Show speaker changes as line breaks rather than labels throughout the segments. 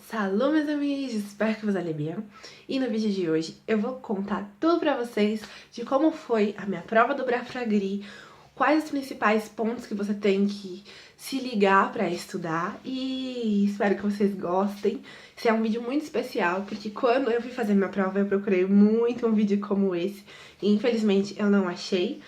Salve, meus amigos! Espero que vocês bem. E no vídeo de hoje eu vou contar tudo pra vocês de como foi a minha prova do Brafragri, quais os principais pontos que você tem que se ligar pra estudar e espero que vocês gostem. Esse é um vídeo muito especial porque quando eu fui fazer minha prova eu procurei muito um vídeo como esse e infelizmente eu não achei,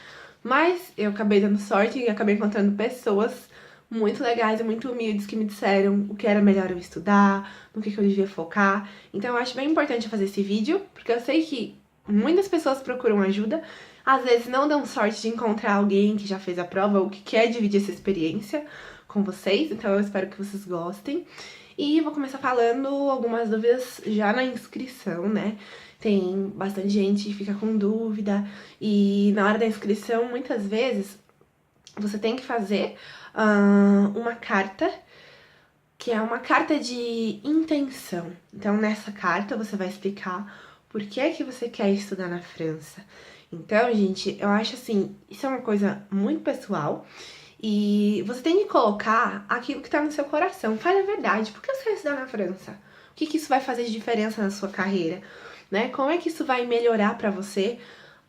mas eu acabei dando sorte e acabei encontrando pessoas muito legais e muito humildes que me disseram o que era melhor eu estudar, no que eu devia focar. Então eu acho bem importante eu fazer esse vídeo, porque eu sei que muitas pessoas procuram ajuda, às vezes não dão sorte de encontrar alguém que já fez a prova ou que quer dividir essa experiência com vocês, então eu espero que vocês gostem. E vou começar falando algumas dúvidas já na inscrição, né? Tem bastante gente que fica com dúvida e na hora da inscrição, muitas vezes, você tem que fazer uma carta, que é uma carta de intenção. Então, nessa carta, você vai explicar por que é que você quer estudar na França. Então, gente, eu acho assim, isso é uma coisa muito pessoal e você tem que colocar aquilo que tá no seu coração. Fale a verdade, por que você quer estudar na França? O que isso vai fazer de diferença na sua carreira? Né? Como é que isso vai melhorar pra você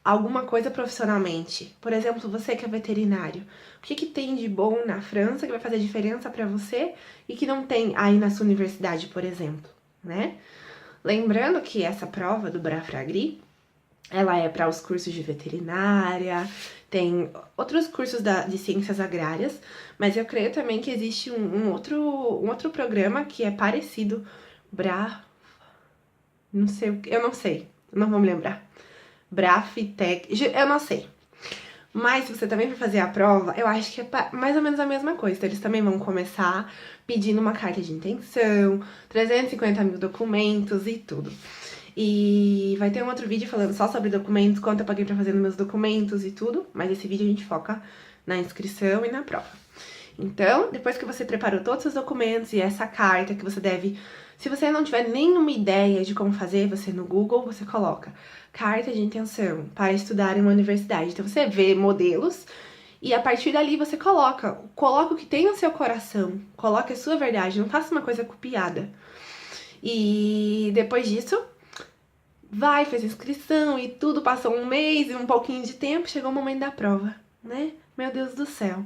alguma coisa profissionalmente? Por exemplo, você que é veterinário, o que tem de bom na França que vai fazer diferença pra você e que não tem aí na sua universidade, por exemplo, né? Lembrando que essa prova do Brafragri, ela é para os cursos de veterinária, tem outros cursos de ciências agrárias, mas eu creio também que existe um outro programa que é parecido, não sei, eu não sei, não vou me lembrar. Braftec, eu não sei. Mas se você também for fazer a prova, eu acho que é mais ou menos a mesma coisa. Então, eles também vão começar pedindo uma carta de intenção, 350 mil documentos e tudo. E vai ter um outro vídeo falando só sobre documentos, quanto eu paguei pra fazer nos meus documentos e tudo. Mas esse vídeo a gente foca na inscrição e na prova. Então, depois que você preparou todos os seus documentos e essa carta que você deve... Se você não tiver nenhuma ideia de como fazer, você no Google, você coloca carta de intenção para estudar em uma universidade. Então, você vê modelos e a partir dali você coloca o que tem no seu coração, coloca a sua verdade, não faça uma coisa copiada. E depois disso, fez inscrição e tudo, passou um mês e um pouquinho de tempo, chegou o momento da prova, né? Meu Deus do céu.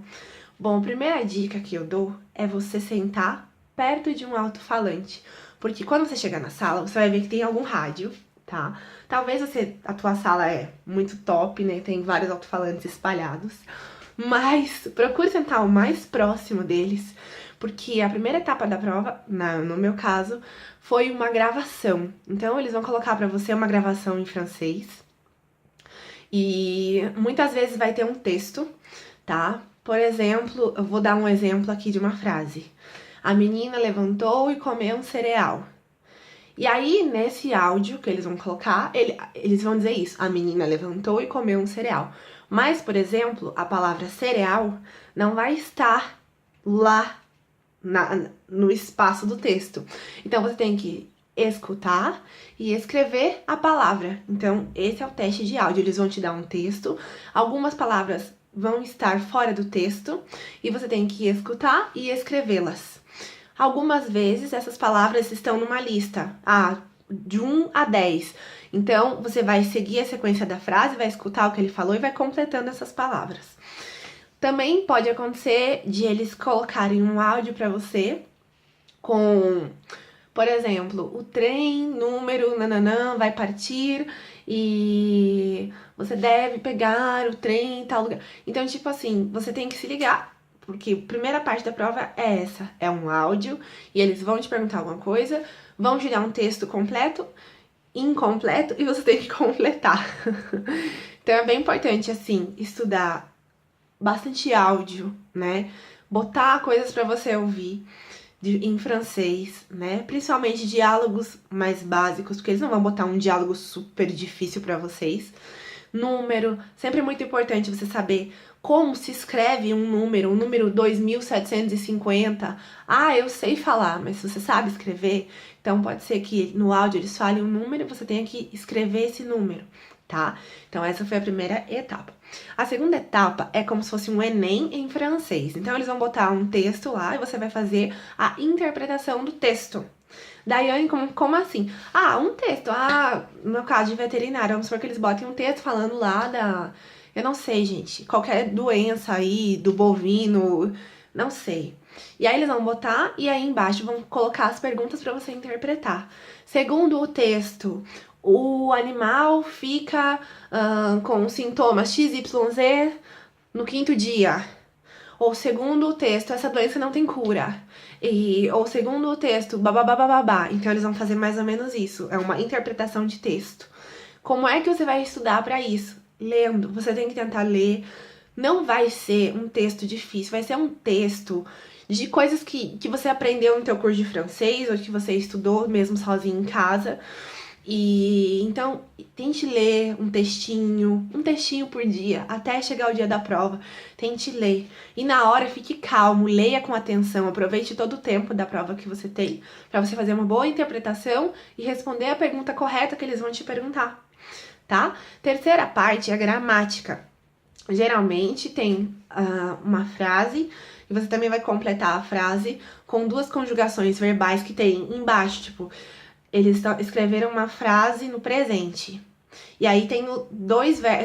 Bom, a primeira dica que eu dou é você sentar perto de um alto-falante, porque quando você chegar na sala, você vai ver que tem algum rádio, tá? Talvez a tua sala é muito top, né? Tem vários alto-falantes espalhados, mas procure sentar o mais próximo deles, porque a primeira etapa da prova, no meu caso, foi uma gravação. Então, eles vão colocar pra você uma gravação em francês e muitas vezes vai ter um texto, tá? Por exemplo, eu vou dar um exemplo aqui de uma frase. A menina levantou e comeu um cereal. E aí, nesse áudio que eles vão colocar, eles vão dizer isso. A menina levantou e comeu um cereal. Mas, por exemplo, a palavra cereal não vai estar lá no espaço do texto. Então, você tem que escutar e escrever a palavra. Então, esse é o teste de áudio. Eles vão te dar um texto. Algumas palavras vão estar fora do texto e você tem que escutar e escrevê-las. Algumas vezes essas palavras estão numa lista, de 1 a 10. Então, você vai seguir a sequência da frase, vai escutar o que ele falou e vai completando essas palavras. Também pode acontecer de eles colocarem um áudio para você com, por exemplo, o trem, número, nananã, vai partir e você deve pegar o trem em tal lugar. Então, tipo assim, você tem que se ligar, porque a primeira parte da prova é essa, é um áudio, e eles vão te perguntar alguma coisa, vão te dar um texto completo, incompleto, e você tem que completar. Então, é bem importante, assim, estudar bastante áudio, né? Botar coisas pra você ouvir em francês, né? Principalmente diálogos mais básicos, porque eles não vão botar um diálogo super difícil pra vocês. Número, sempre muito importante você saber como se escreve um número 2750. Eu sei falar, mas você sabe escrever? Então pode ser que no áudio eles falem um número e você tenha que escrever esse número, tá? Então essa foi a primeira etapa. A segunda etapa é como se fosse um Enem em francês. Então eles vão botar um texto lá e você vai fazer a interpretação do texto. Daiane, como assim? Ah, um texto. Ah, no caso de veterinário, vamos supor que eles botem um texto falando lá da... Eu não sei, gente. Qualquer doença aí, do bovino, não sei. E aí eles vão botar e aí embaixo vão colocar as perguntas para você interpretar. Segundo o texto, o animal fica com sintomas XYZ no 5º dia. Ou segundo o texto, essa doença não tem cura. Ou segundo o texto, babá. Então eles vão fazer mais ou menos isso. É uma interpretação de texto. Como é que você vai estudar para isso? Lendo. Você tem que tentar ler. Não vai ser um texto difícil, vai ser um texto de coisas que você aprendeu no teu curso de francês ou que você estudou mesmo sozinho em casa. E então, tente ler um textinho por dia, até chegar o dia da prova. Tente ler. E na hora, fique calmo, leia com atenção, aproveite todo o tempo da prova que você tem, para você fazer uma boa interpretação e responder a pergunta correta que eles vão te perguntar, tá? Terceira parte é a gramática. Geralmente tem uma frase, e você também vai completar a frase com 2 conjugações verbais que tem embaixo, tipo... Eles escreveram uma frase no presente. E aí tem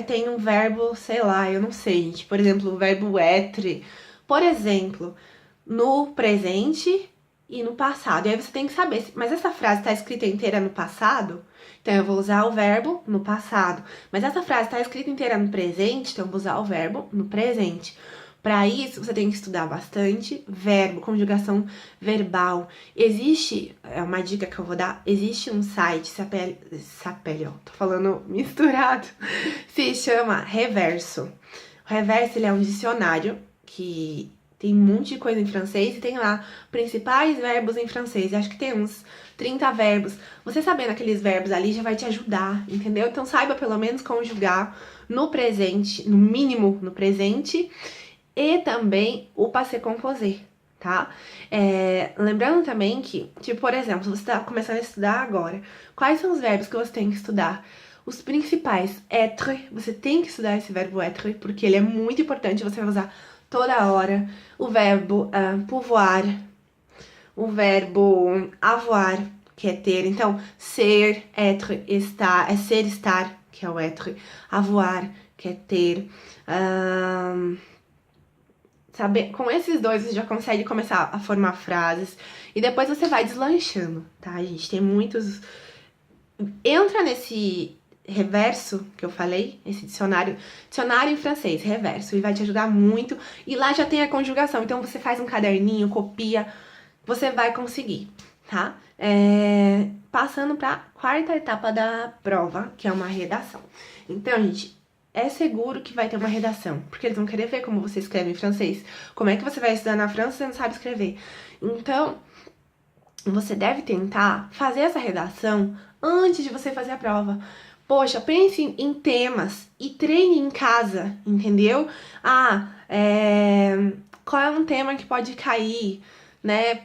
tem um verbo, sei lá, eu não sei, gente. Por exemplo, o verbo être. Por exemplo, no presente e no passado. E aí você tem que saber, mas essa frase está escrita inteira no passado? Então eu vou usar o verbo no passado. Mas essa frase está escrita inteira no presente? Então eu vou usar o verbo no presente. Para isso, você tem que estudar bastante verbo, conjugação verbal. Existe, é uma dica que eu vou dar, existe um site, Sapelho, tô falando misturado, se chama Reverso. O Reverso, ele é um dicionário que tem um monte de coisa em francês e tem lá principais verbos em francês. Acho que tem uns 30 verbos. Você sabendo aqueles verbos ali já vai te ajudar, entendeu? Então saiba pelo menos conjugar no presente, no mínimo no presente, e também o passé composé, tá? Lembrando também que, tipo, por exemplo, se você tá começando a estudar agora, quais são os verbos que você tem que estudar? Os principais, être, você tem que estudar esse verbo être, porque ele é muito importante, você vai usar toda hora. O verbo pouvoir, o verbo avoir, que é ter. Então, ser, être, estar, é ser, estar, que é o être. Avoir, que é ter. Saber, com esses dois você já consegue começar a formar frases e depois você vai deslanchando, tá, gente? Tem muitos... Entra nesse reverso que eu falei, esse dicionário em francês, reverso, e vai te ajudar muito. E lá já tem a conjugação, então você faz um caderninho, copia, você vai conseguir, tá? Passando pra 4ª etapa da prova, que é uma redação. Então, gente, é seguro que vai ter uma redação, porque eles vão querer ver como você escreve em francês. Como é que você vai estudar na França se você não sabe escrever? Então, você deve tentar fazer essa redação antes de você fazer a prova. Poxa, pense em temas e treine em casa, entendeu? Qual é um tema que pode cair, né?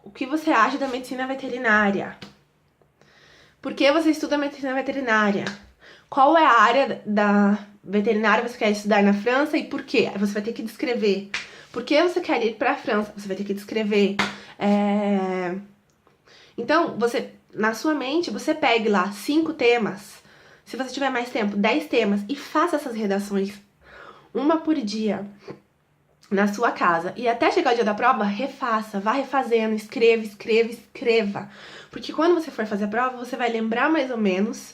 O que você acha da medicina veterinária? Por que você estuda medicina veterinária? Qual é a área da veterinária que você quer estudar na França e por quê? Você vai ter que descrever. Por que você quer ir para a França? Você vai ter que descrever. Então, na sua mente, você pegue lá 5 temas. Se você tiver mais tempo, 10 temas. E faça essas redações. Uma por dia. Na sua casa. E até chegar o dia da prova, refaça. Vá refazendo. Escreva. Porque quando você for fazer a prova, você vai lembrar mais ou menos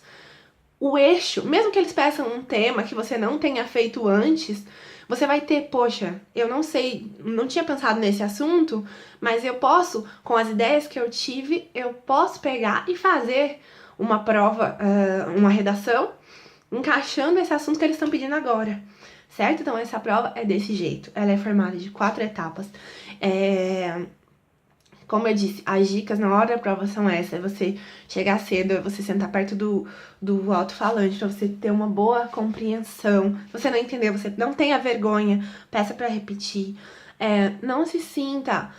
o eixo, mesmo que eles peçam um tema que você não tenha feito antes, você vai ter, poxa, eu não sei, não tinha pensado nesse assunto, mas eu posso, com as ideias que eu tive, eu posso pegar e fazer uma prova, uma redação, encaixando esse assunto que eles estão pedindo agora, certo? Então essa prova é desse jeito, ela é formada de 4 etapas. Como eu disse, as dicas na hora da prova são essas. É você chegar cedo, é você sentar perto do alto-falante pra você ter uma boa compreensão. Se você não entender, você não tenha vergonha, peça pra repetir. Não se sinta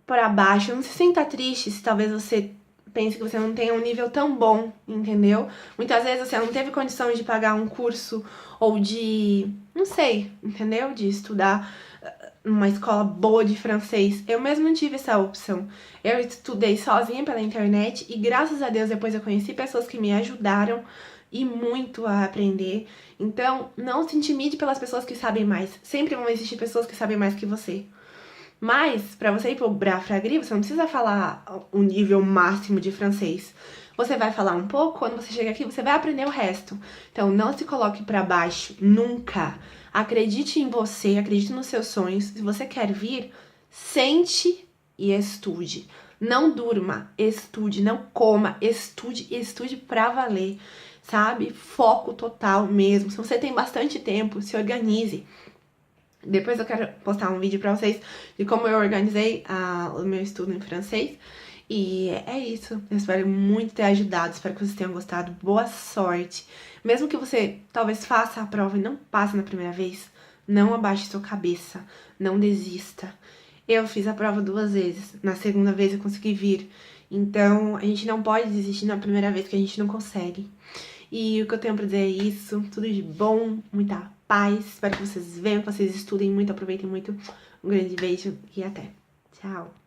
para baixo, não se sinta triste se talvez você pense que você não tenha um nível tão bom, entendeu? Muitas vezes você não teve condição de pagar um curso ou de, não sei, entendeu? De estudar numa escola boa de francês. Eu mesmo não tive essa opção. Eu estudei sozinha pela internet e graças a Deus depois eu conheci pessoas que me ajudaram e muito a aprender. Então, não se intimide pelas pessoas que sabem mais. Sempre vão existir pessoas que sabem mais que você. Mas, para você ir pro Brafragri, você não precisa falar o nível máximo de francês. Você vai falar um pouco, quando você chega aqui, você vai aprender o resto. Então, não se coloque para baixo, nunca. Acredite em você, acredite nos seus sonhos. Se você quer vir, sente e estude. Não durma, estude, não coma, estude pra valer, sabe? Foco total mesmo. Se você tem bastante tempo, se organize. Depois eu quero postar um vídeo pra vocês de como eu organizei o meu estudo em francês. E é isso. Eu espero muito ter ajudado. Espero que vocês tenham gostado. Boa sorte. Mesmo que você talvez faça a prova e não passe na primeira vez, não abaixe sua cabeça. Não desista. Eu fiz a prova 2 vezes. Na segunda vez eu consegui vir. Então, a gente não pode desistir na primeira vez que a gente não consegue. E o que eu tenho pra dizer é isso. Tudo de bom, muita paz. Espero que vocês venham, que vocês estudem muito, aproveitem muito. Um grande beijo e até. Tchau.